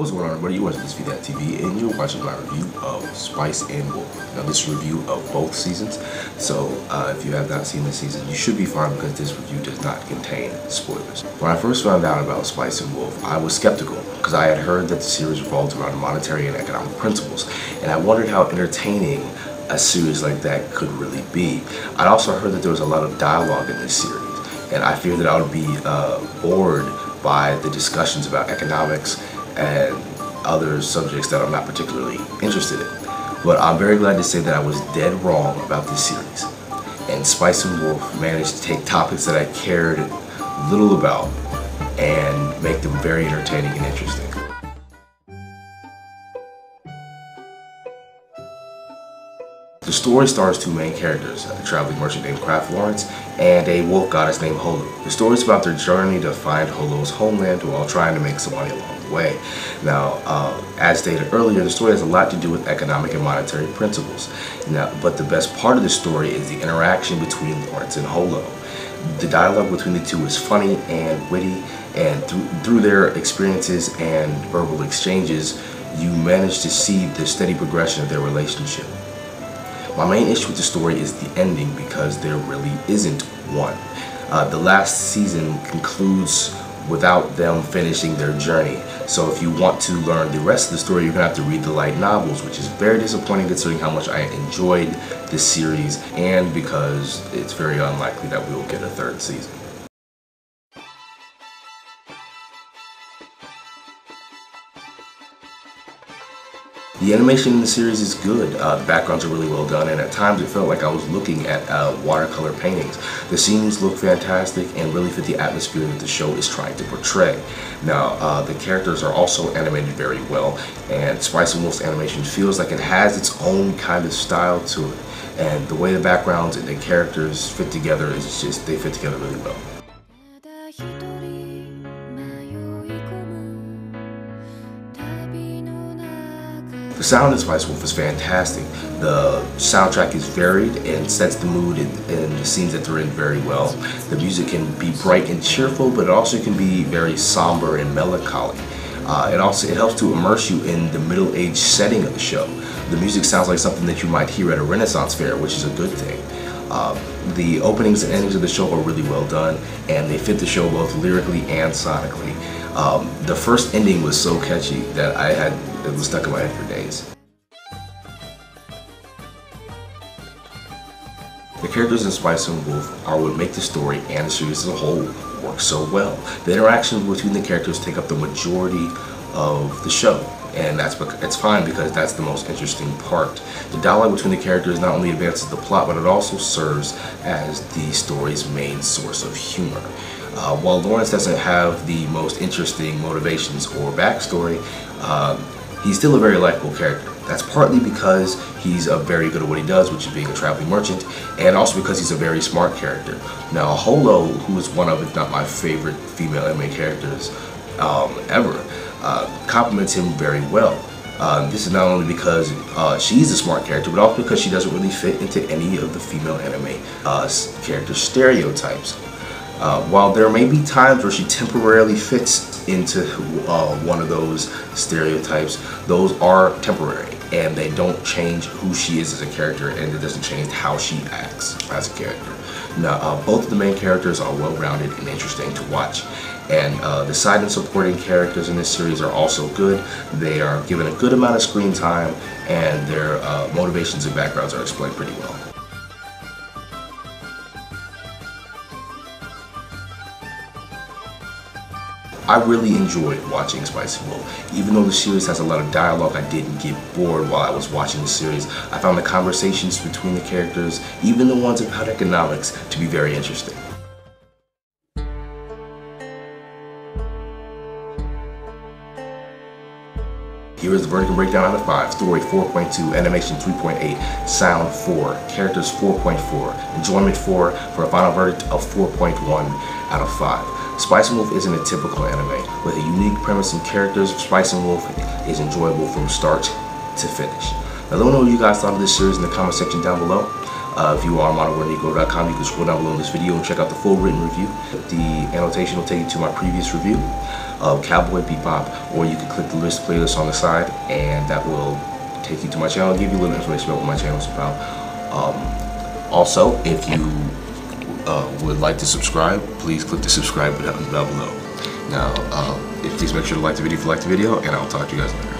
What's going on, everybody? You're watching Thisvthattv and you're watching my review of Spice and Wolf. Now, this review of both seasons, so if you have not seen this season, you should be fine because this review does not contain spoilers. When I first found out about Spice and Wolf, I was skeptical because I had heard that the series revolved around monetary and economic principles, and I wondered how entertaining a series like that could really be. I'd also heard that there was a lot of dialogue in this series, and I feared that I would be bored by the discussions about economics and other subjects that I'm not particularly interested in. But I'm very glad to say that I was dead wrong about this series. And Spice and Wolf managed to take topics that I cared little about and make them very entertaining and interesting. The story stars two main characters, a traveling merchant named Kraft Lawrence and a wolf goddess named Holo. The story is about their journey to find Holo's homeland while trying to make some money along the way. Now, as stated earlier, the story has a lot to do with economic and monetary principles. Now, but the best part of the story is the interaction between Lawrence and Holo. The dialogue between the two is funny and witty, and through their experiences and verbal exchanges, you manage to see the steady progression of their relationship. My main issue with the story is the ending because there really isn't one. The last season concludes without them finishing their journey. So if you want to learn the rest of the story, you're going to have to read the light novels, which is very disappointing considering how much I enjoyed this series and because it's very unlikely that we will get a third season. The animation in the series is good. The backgrounds are really well done, and at times it felt like I was looking at watercolor paintings. The scenes look fantastic and really fit the atmosphere that the show is trying to portray. Now, the characters are also animated very well, and Spice and Wolf's animation feels like it has its own kind of style to it. And the way the backgrounds and the characters fit together is just, they fit together really well. The sound in Spice Wolf is fantastic. The soundtrack is varied and sets the mood in the scenes that they're in very well. The music can be bright and cheerful, but it also can be very somber and melancholy. It helps to immerse you in the middle-aged setting of the show. The music sounds like something that you might hear at a Renaissance fair, which is a good thing. The openings and endings of the show are really well done, and they fit the show both lyrically and sonically. The first ending was so catchy that it was stuck in my head for days. The characters in Spice and Wolf are what make the story and the series as a whole work so well. The interactions between the characters take up the majority of the show, and it's fine because that's the most interesting part. The dialogue between the characters not only advances the plot, but it also serves as the story's main source of humor. While Lawrence doesn't have the most interesting motivations or backstory, he's still a very likable character. That's partly because he's very good at what he does, which is being a traveling merchant, and also because he's a very smart character. Now, Holo, who is one of, if not my favorite female anime characters ever, compliments him very well. This is not only because she's a smart character, but also because she doesn't really fit into any of the female anime character stereotypes. While there may be times where she temporarily fits into one of those stereotypes, those are temporary and they don't change who she is as a character, and it doesn't change how she acts as a character. Now, both of the main characters are well-rounded and interesting to watch, and the side and supporting characters in this series are also good. They are given a good amount of screen time, and their motivations and backgrounds are explained pretty well. I really enjoyed watching Spice and Wolf. Even though the series has a lot of dialogue, I didn't get bored while I was watching the series. I found the conversations between the characters, even the ones about economics, to be very interesting. Here is the verdict and breakdown out of 5. Story 4.2, animation 3.8, sound 4, characters 4.4, enjoyment 4, for a final verdict of 4.1 out of 5. Spice and Wolf isn't a typical anime. With a unique premise and characters, Spice and Wolf is enjoyable from start to finish. Now, let me know what you guys thought of this series in the comment section down below. If you are on modernwarnegro.com, you can scroll down below in this video and check out the full written review. The annotation will take you to my previous review of Cowboy Bebop, or you can click the list playlist on the side, and that will take you to my channel and give you a little information about what my channel is about. Also, if you would like to subscribe, please click the subscribe button down below. Now, please make sure to like the video if you like the video, and I'll talk to you guys later.